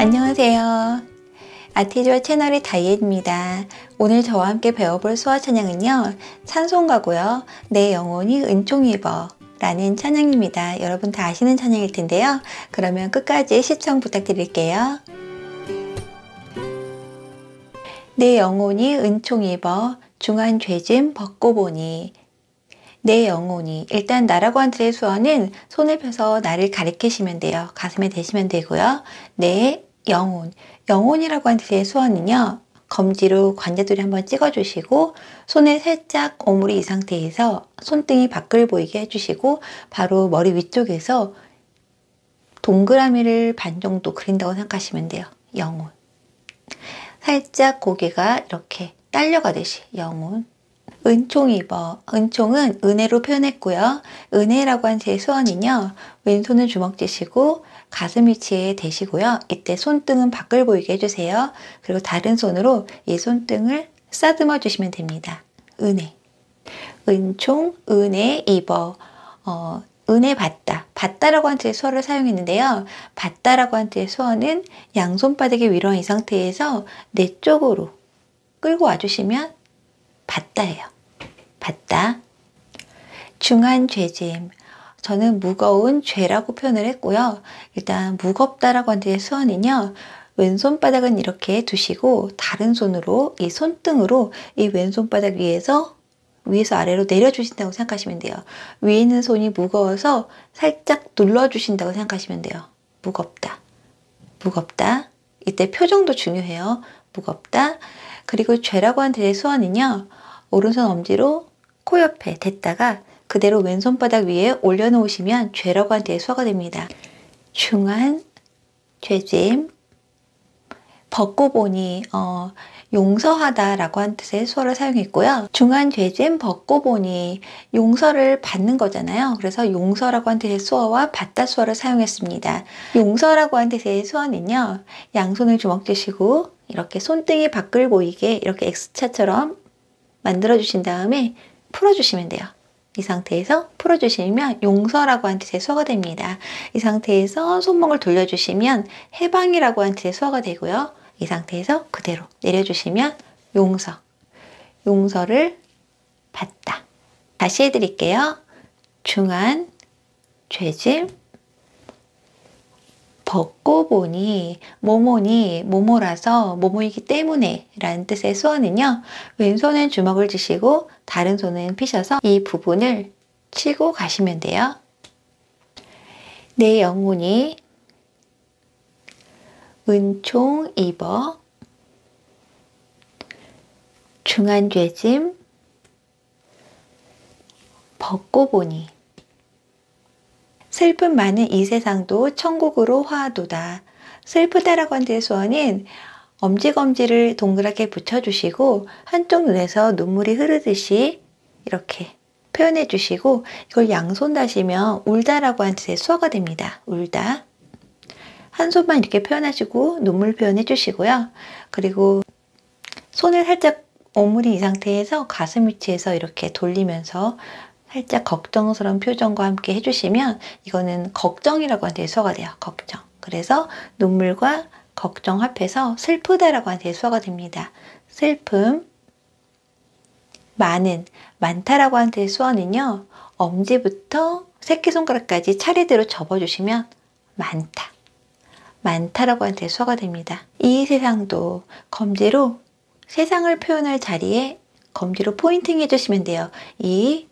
안녕하세요. 아티조아 채널의 다이앤입니다. 오늘 저와 함께 배워볼 수화 찬양은요, 찬송가고요. 내 영혼이 은총 입어 라는 찬양입니다. 여러분 다 아시는 찬양일 텐데요. 그러면 끝까지 시청 부탁드릴게요. 내 영혼이 은총 입어 중한 죄짐 벗고 보니. 내 영혼이, 일단 나라고 한 뜻의 수어는 손을 펴서 나를 가리키시면 돼요. 가슴에 대시면 되고요. 내 영혼, 영혼이라고 한 뜻의 수어는요, 검지로 관자놀이 한번 찍어주시고 손을 살짝 오므리 이 상태에서 손등이 밖을 보이게 해주시고 바로 머리 위쪽에서 동그라미를 반 정도 그린다고 생각하시면 돼요. 영혼. 살짝 고개가 이렇게 딸려가듯이 영혼. 은총 입어. 은총은 은혜로 표현했고요. 은혜라고 한 제 수어는요, 왼손을 주먹 쥐시고 가슴 위치에 대시고요. 이때 손등은 밖을 보이게 해주세요. 그리고 다른 손으로 이 손등을 싸듬어 주시면 됩니다. 은혜. 은총, 은혜 입어. 은혜 받다. 받다라고 한 뜻의 수어를 사용했는데요. 받다라고 한 뜻의 수어는 양손바닥이 위로 한 이 상태에서 내 쪽으로 끌고 와주시면 받다예요. 받다. 중한 죄짐. 저는 무거운 죄라고 표현을 했고요. 일단 무겁다라고 한 뜻의 수어는요, 왼손바닥은 이렇게 두시고 다른 손으로 이 손등으로 이 왼손바닥 위에서 아래로 내려주신다고 생각하시면 돼요. 위에 있는 손이 무거워서 살짝 눌러주신다고 생각하시면 돼요. 무겁다. 무겁다. 이때 표정도 중요해요. 무겁다. 그리고 죄라고 한 뜻의 수어는요, 오른손 엄지로 코 옆에 댔다가 그대로 왼손바닥 위에 올려놓으시면 죄라고 한 뜻의 수어가 됩니다. 중한 죄짐. 벗고 보니, 용서하다 라고 한 뜻의 수어를 사용했고요. 중한 죄짐 벗고 보니, 용서를 받는 거잖아요. 그래서 용서라고 한 뜻의 수어와 받다 수어를 사용했습니다. 용서라고 한 뜻의 수어는요, 양손을 주먹 쥐시고 이렇게 손등이 밖을 보이게 이렇게 X자처럼 만들어 주신 다음에 풀어주시면 돼요. 이 상태에서 풀어주시면 용서라고 한 뜻의 수어가 됩니다. 이 상태에서 손목을 돌려주시면 해방이라고 한 뜻의 수어가 되고요. 이 상태에서 그대로 내려주시면 용서. 용서를 받다. 다시 해드릴게요. 중한 죄짐 벗고 보니, 모모니, 모모라서 모모이기 때문에 라는 뜻의 수어는요, 왼손은 주먹을 쥐시고 다른 손은 피셔서 이 부분을 치고 가시면 돼요. 내 영혼이 은총 입어 중한 죄짐 벗고 보니. 슬픔 많은 이 세상도 천국으로 화하도다. 슬프다라고 한 뜻의 수어는 엄지검지를 동그랗게 붙여주시고 한쪽 눈에서 눈물이 흐르듯이 이렇게 표현해 주시고 이걸 양손 다시면 울다라고 한 뜻의 수어가 됩니다. 울다. 한 손만 이렇게 표현하시고 눈물 표현해 주시고요. 그리고 손을 살짝 오므리 이 상태에서 가슴 위치에서 이렇게 돌리면서 살짝 걱정스러운 표정과 함께 해주시면 이거는 걱정이라고 하는 수어가 돼요. 걱정. 그래서 눈물과 걱정 합해서 슬프다라고 하는 수어가 됩니다. 슬픔. 많은, 많다라고 하는 수어는요, 엄지부터 새끼손가락까지 차례대로 접어주시면 많다. 많다라고 하는 수어가 됩니다. 이 세상도 검지로 세상을 표현할 자리에 검지로 포인팅 해주시면 돼요. 이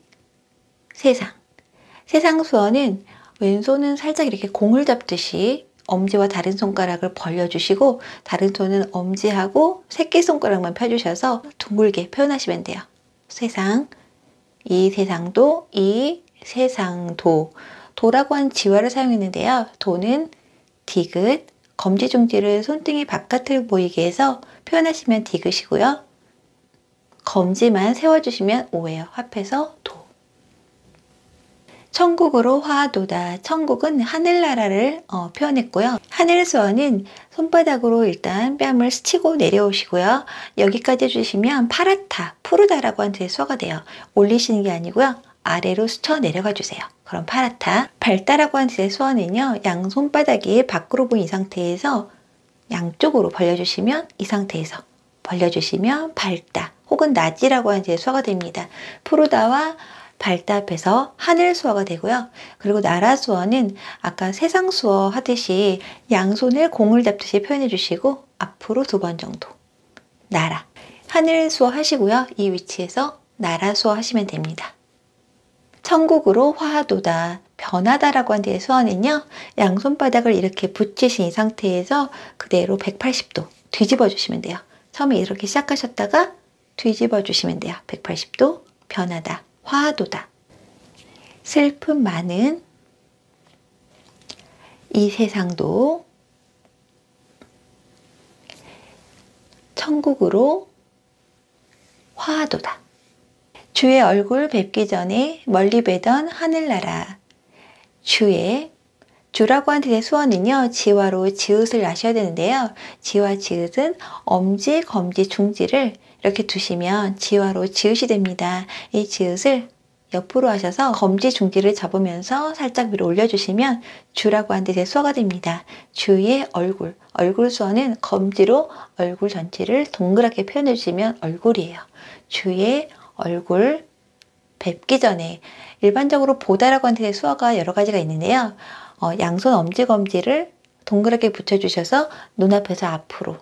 세상 수어는 왼손은 살짝 이렇게 공을 잡듯이 엄지와 다른 손가락을 벌려주시고 다른 손은 엄지하고 새끼손가락만 펴주셔서 둥글게 표현하시면 돼요. 세상, 이 세상도, 이 세상도. 도라고 하는 지화를 사용했는데요. 도는 디귿, 검지중지를 손등이 바깥을 보이게 해서 표현하시면 디귿이고요. 검지만 세워주시면 오예요. 합해서 도. 천국으로 화하도다. 천국은 하늘나라를 표현했고요. 하늘 수어는 손바닥으로 일단 뺨을 스치고 내려오시고요. 여기까지 해주시면 파랗다, 푸르다라고 하는 뜻의 수어가 돼요. 올리시는 게 아니고요. 아래로 스쳐 내려가 주세요. 그럼 파랗다. 밝다라고 하는 뜻의 수어는요, 양손바닥이 밖으로 보인 이 상태에서 양쪽으로 벌려주시면 이 상태에서 벌려주시면 밝다 혹은 낮이라고 하는 제 수화가 됩니다. 푸르다와 밝다 합해서 하늘 수화가 되고요. 그리고 나라 수어는 아까 세상 수어 하듯이 양손을 공을 잡듯이 표현해 주시고 앞으로 2번 정도 나라 하늘 수어 하시고요. 이 위치에서 나라 수어 하시면 됩니다. 천국으로 화하도다 변하다라고 한 뒤에 수어는요. 양손바닥을 이렇게 붙이신 이 상태에서 그대로 180도 뒤집어 주시면 돼요. 처음에 이렇게 시작하셨다가 뒤집어 주시면 돼요. 180도 변하다 화하도다 슬픔 많은 이 세상도 천국으로 화하도다. 주의 얼굴 뵙기 전에 멀리 뵈던 하늘나라. 주라고 한 뜻의 수어는요. 지화로 지읒을 아셔야 되는데요. 지와 지읒은 엄지, 검지, 중지를 이렇게 두시면 지화로 지읒이 됩니다. 이 지읒을 옆으로 하셔서 검지, 중지를 접으면서 살짝 위로 올려주시면 주라고 한 뜻의 수어가 됩니다. 주의 얼굴, 얼굴 수어는 검지로 얼굴 전체를 동그랗게 표현해 주시면 얼굴이에요. 주의 얼굴 뵙기 전에 일반적으로 보다라고 하는 뜻의 수어가 여러 가지가 있는데요. 양손 엄지, 검지를 동그랗게 붙여주셔서 눈앞에서 앞으로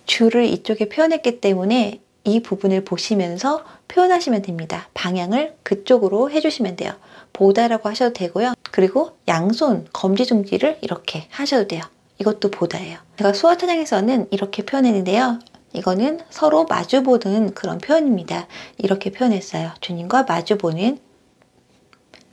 주를 이쪽에 표현했기 때문에 이 부분을 보시면서 표현하시면 됩니다. 방향을 그쪽으로 해주시면 돼요. 보다라고 하셔도 되고요. 그리고 양손, 검지, 중지를 이렇게 하셔도 돼요. 이것도 보다예요. 제가 수어 찬양에서는 이렇게 표현했는데요. 이거는 서로 마주보는 그런 표현입니다. 이렇게 표현했어요. 주님과 마주보는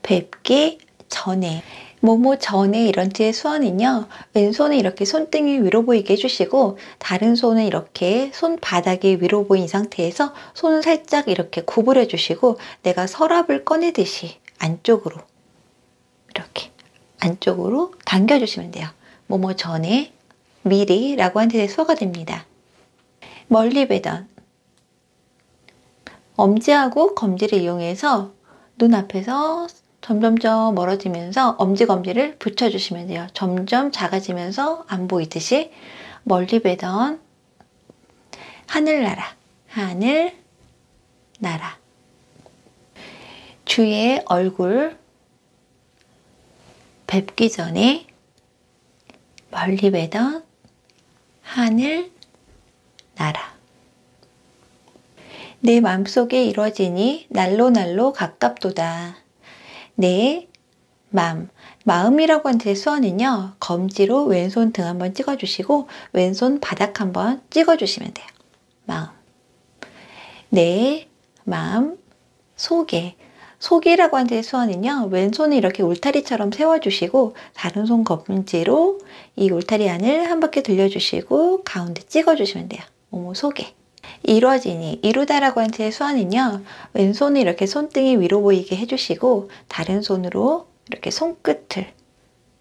뵙기 전에 뭐뭐 전에 이런 뜻의 수어는요. 왼손은 이렇게 손등이 위로 보이게 해주시고 다른 손은 이렇게 손바닥이 위로 보인 이 상태에서 손을 살짝 이렇게 구부려 주시고 내가 서랍을 꺼내듯이 안쪽으로 이렇게 안쪽으로 당겨주시면 돼요. 뭐뭐 전에 미리 라고 하는 뜻의 수어가 됩니다. 멀리 뵈던 엄지하고 검지를 이용해서 눈앞에서 점점점 멀어지면서 엄지, 검지를 붙여주시면 돼요. 점점 작아지면서 안 보이듯이 멀리 뵈던 하늘나라, 하늘나라 주의 얼굴 뵙기 전에 멀리 뵈던 하늘나라 내 맘속에 이루어지니 날로 가깝도다. 내 마음이라고 하는 뜻의 수어는요. 검지로 왼손 등 한번 찍어주시고 왼손 바닥 한번 찍어주시면 돼요. 마음. 내 마음 속이라고 하는 뜻의 수어는요. 왼손을 이렇게 울타리처럼 세워주시고 다른 손 검지로 이 울타리 안을 한 바퀴 돌려주시고 가운데 찍어주시면 돼요. 속에. 이루어지니 이루다라고 하는 뜻의 수어는요. 왼손을 이렇게 손등이 위로 보이게 해주시고 다른 손으로 이렇게 손끝을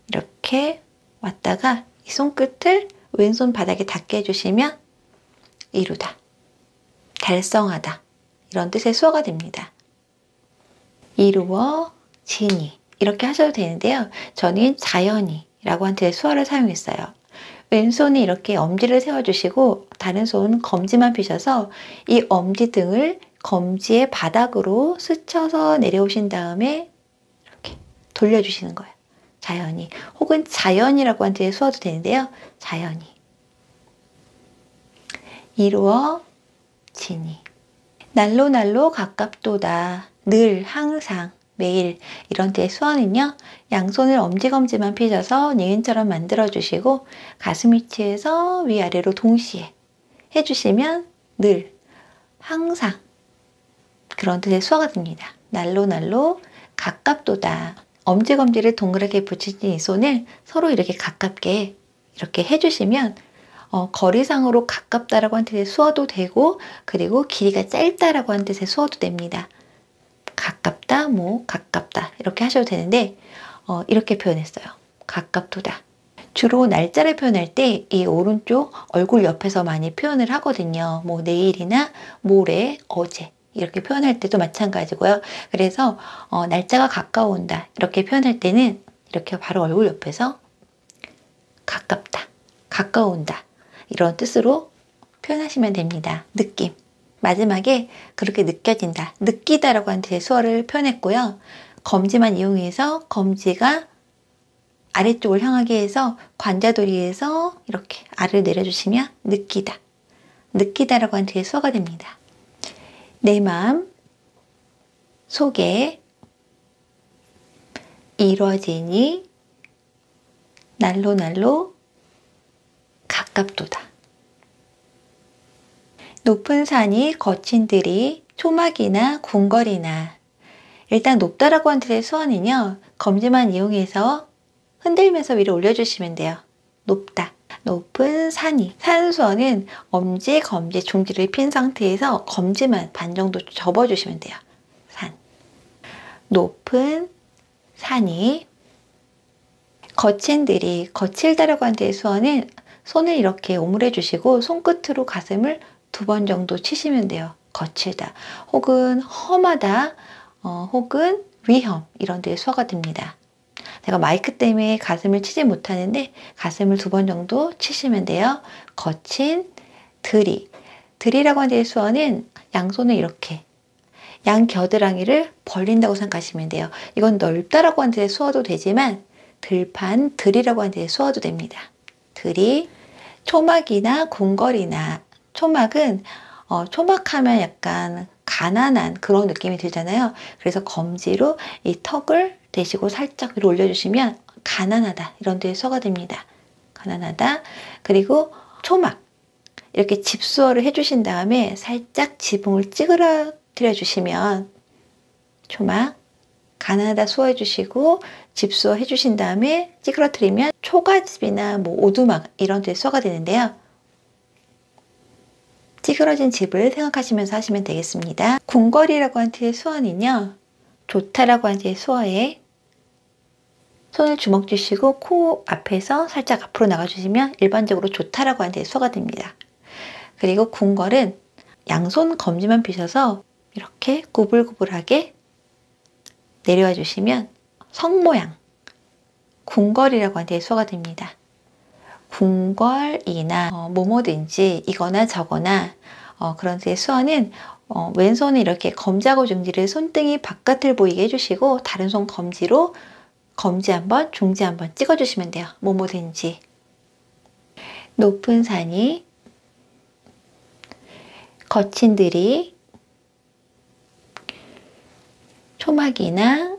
이렇게 왔다가 이 손끝을 왼손 바닥에 닿게 해주시면 이루다, 달성하다 이런 뜻의 수어가 됩니다. 이루어지니 이렇게 하셔도 되는데요. 저는 자연이라고 하는 뜻의 수어를 사용했어요. 왼손이 이렇게 엄지를 세워주시고 다른 손 검지만 펴셔서 이 엄지 등을 검지의 바닥으로 스쳐서 내려오신 다음에 이렇게 돌려주시는 거예요. 자연이 혹은 자연이라고 하는 뜻의 수어도 되는데요. 자연이 이루어지니 날로 가깝도다. 늘 항상 매일 이런 때의 수어는요. 양손을 엄지검지만 펴셔서 니은처럼 만들어주시고 가슴 위치에서 위아래로 동시에 해주시면 늘 항상 그런 뜻의 수어가 됩니다. 날로 가깝도다. 엄지검지를 동그랗게 붙이신 이 손을 서로 이렇게 가깝게 이렇게 해주시면 거리상으로 가깝다라고 하는 뜻의 수어도 되고 그리고 길이가 짧다라고 하는 뜻의 수어도 됩니다. 가깝다, 가깝다 이렇게 하셔도 되는데 이렇게 표현했어요. 가깝도다. 주로 날짜를 표현할 때 이 오른쪽 얼굴 옆에서 많이 표현을 하거든요. 내일이나 모레, 어제 이렇게 표현할 때도 마찬가지고요. 그래서 날짜가 가까워온다 이렇게 표현할 때는 이렇게 바로 얼굴 옆에서 가깝다 가까워온다. 이런 뜻으로 표현하시면 됩니다. 느낌. 마지막에 그렇게 느껴진다. 느끼다라고 하는 뜻의 수어를 표현했고요. 검지만 이용해서 검지가 아래쪽을 향하게 해서 관자돌이에서 이렇게 아래를 내려주시면 느끼다. 느끼다라고 하는 뜻의 수어가 됩니다. 내 마음 속에 이루어지니 날로 날로 가깝도다. 높은 산이 거친 들이 초막이나 궁궐이나. 일단 높다라고 하는 뜻의 수어는요. 검지만 이용해서 흔들면서 위로 올려주시면 돼요. 높다. 높은 산이. 산 수어는 엄지, 검지, 중지를 핀 상태에서 검지만 반 정도 접어주시면 돼요. 산. 높은 산이 거친 들이. 거칠다라고 하는 뜻의 수어는 손을 이렇게 오므려 주시고 손끝으로 가슴을 2번 정도 치시면 돼요. 거칠다. 혹은 험하다. 혹은 위험. 이런 데의 수어가 됩니다. 제가 마이크 때문에 가슴을 치지 못하는데 가슴을 2번 정도 치시면 돼요. 거친 들이. 들이라고 하는 데의 수어는 양손을 이렇게 양 겨드랑이를 벌린다고 생각하시면 돼요. 이건 넓다라고 하는 데의 수어도 되지만 들판, 들이라고 하는 데의 수어도 됩니다. 들이. 초막이나 궁궐이나. 초막은 초막하면 약간 가난한 그런 느낌이 들잖아요. 그래서 검지로 이 턱을 대시고 살짝 위로 올려주시면 가난하다 이런 데에 수어가 됩니다. 가난하다. 그리고 초막 이렇게 집수어를 해주신 다음에 살짝 지붕을 찌그러뜨려 주시면 초막 가난하다 수어해 주시고 집수어 해주신 다음에 찌그러뜨리면 초가집이나 뭐 오두막 이런 데에 수어가 되는데요. 찌그러진 집을 생각하시면서 하시면 되겠습니다. 궁궐이라고 하는 뜻의 수어는요. 좋다라고 하는 뜻의 수어에 손을 주먹 쥐시고 코 앞에서 살짝 앞으로 나가주시면 일반적으로 좋다라고 하는 뜻의 수어가 됩니다. 그리고 궁궐은 양손 검지만 펴셔서 이렇게 구불구불하게 내려와 주시면 성 모양 궁궐이라고 하는 뜻의 수어가 됩니다. 궁궐이나 뭐뭐든지 이거나 저거나 그런 뜻의 수어는 왼손은 이렇게 검지하고 중지를 손등이 바깥을 보이게 해주시고 다른 손 검지로 검지 한번 중지 한번 찍어주시면 돼요. 뭐뭐든지. 높은 산이 거친 들이 초막이나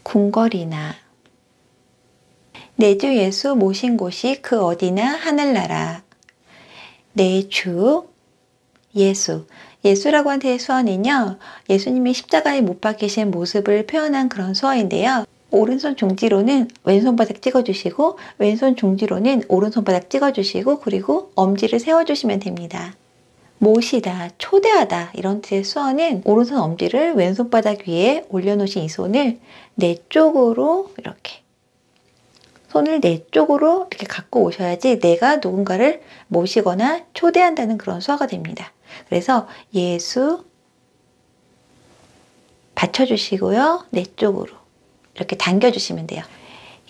궁궐이나. 내 주 예수 모신 곳이 그 어디나 하늘나라. 내 주 예수. 예수라고 하는 뜻의 수어는요. 예수님이 십자가에 못 박히신 모습을 표현한 그런 수어인데요. 오른손 중지로는 왼손바닥 찍어주시고 왼손 중지로는 오른손바닥 찍어주시고 그리고 엄지를 세워주시면 됩니다. 모시다, 초대하다 이런 뜻의 수어는 오른손 엄지를 왼손바닥 위에 올려놓으신 이 손을 내 쪽으로 이렇게 손을 내 쪽으로 이렇게 갖고 오셔야지 내가 누군가를 모시거나 초대한다는 그런 수어가 됩니다. 그래서 예수 받쳐주시고요. 내 쪽으로 이렇게 당겨주시면 돼요.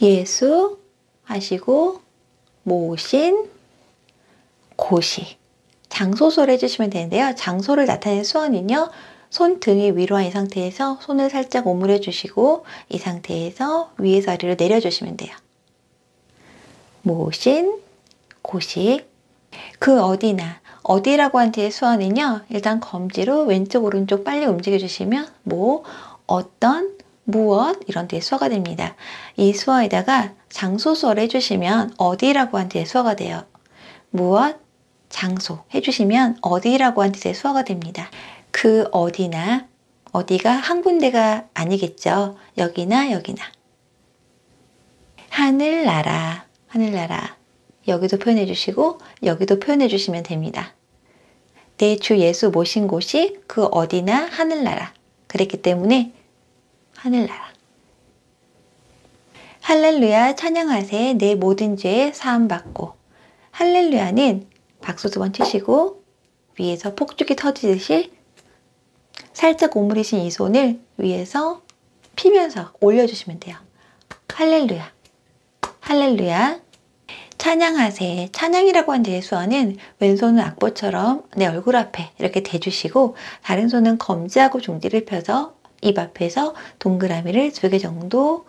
예수 하시고 모신 곳이. 장소소를 해주시면 되는데요. 장소를 나타내는 수어는요. 손등이 위로한 이 상태에서 손을 살짝 오므려 주시고 이 상태에서 위에서 아래로 내려주시면 돼요. 모신 곳이. 그 어디나. 어디라고 한 뒤의 수어는요. 일단 검지로 왼쪽 오른쪽 빨리 움직여 주시면 뭐, 어떤, 무엇 이런 뒤의 수어가 됩니다. 이 수어에다가 장소 수어를 해주시면 어디라고 한 뒤의 수어가 돼요. 무엇, 장소 해주시면 어디라고 한 뜻의 수어가 됩니다. 그 어디나. 어디가 한 군데가 아니겠죠. 여기나 여기나. 하늘나라. 하늘나라. 여기도 표현해 주시고 여기도 표현해 주시면 됩니다. 내 주 예수 모신 곳이 그 어디나 하늘나라. 그랬기 때문에 하늘나라. 할렐루야 찬양하세 내 모든 죄 사함받고. 할렐루야는 박수 2번 치시고 위에서 폭죽이 터지듯이 살짝 오므리신 이 손을 위에서 피면서 올려주시면 돼요. 할렐루야. 할렐루야. 찬양하세. 찬양이라고 한 제수어는 왼손은 악보처럼 내 얼굴 앞에 이렇게 대주시고 다른 손은 검지하고 중지를 펴서 입 앞에서 동그라미를 2개 정도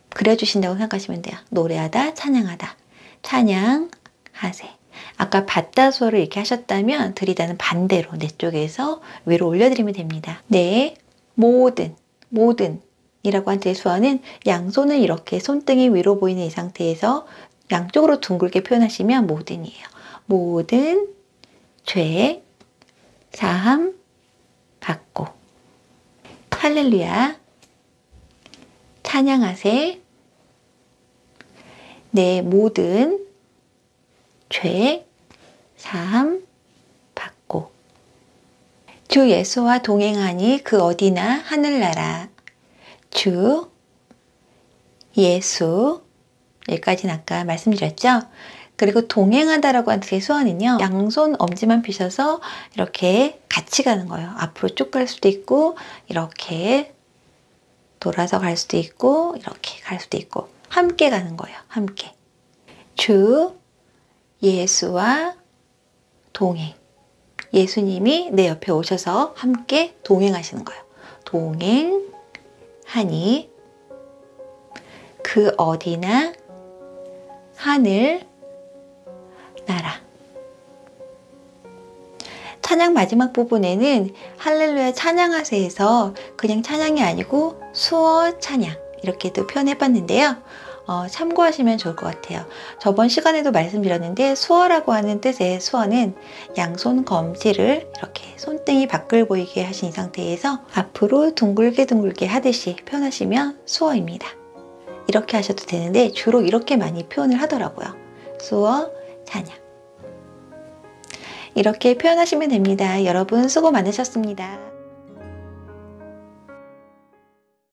그려주신다고 생각하시면 돼요. 노래하다, 찬양하다. 찬양하세. 아까 받다 수어를 이렇게 하셨다면 들이다는 반대로 내 쪽에서 위로 올려드리면 됩니다. 네, 모든 이라고 한 제수어는 양손을 이렇게 손등이 위로 보이는 이 상태에서 양쪽으로 둥글게 표현하시면 모든이에요. 모든 죄 사함 받고. 할렐루야. 찬양하세. 내 모든 죄 사함 받고. 주 예수와 동행하니 그 어디나 하늘나라. 주 예수, 여기까지는 아까 말씀드렸죠. 그리고 동행하다라고 하는 제수어는요, 양손 엄지만 펴셔서 이렇게 같이 가는 거예요. 앞으로 쭉 갈 수도 있고 이렇게 돌아서 갈 수도 있고 이렇게 갈 수도 있고 함께 가는 거예요. 함께. 주 예수와 동행. 예수님이 내 옆에 오셔서 함께 동행하시는 거예요. 동행하니 그 어디나 하늘 나라. 찬양 마지막 부분에는 할렐루야 찬양하세에서 그냥 찬양이 아니고 수어 찬양 이렇게도 표현해봤는데요. 참고하시면 좋을 것 같아요. 저번 시간에도 말씀드렸는데 수어라고 하는 뜻의 수어는 양손 검지를 이렇게 손등이 밖을 보이게 하신 이 상태에서 앞으로 둥글게 하듯이 표현하시면 수어입니다. 이렇게 하셔도 되는데 주로 이렇게 많이 표현을 하더라고요. 수어 찬양. 이렇게 표현하시면 됩니다. 여러분 수고 많으셨습니다.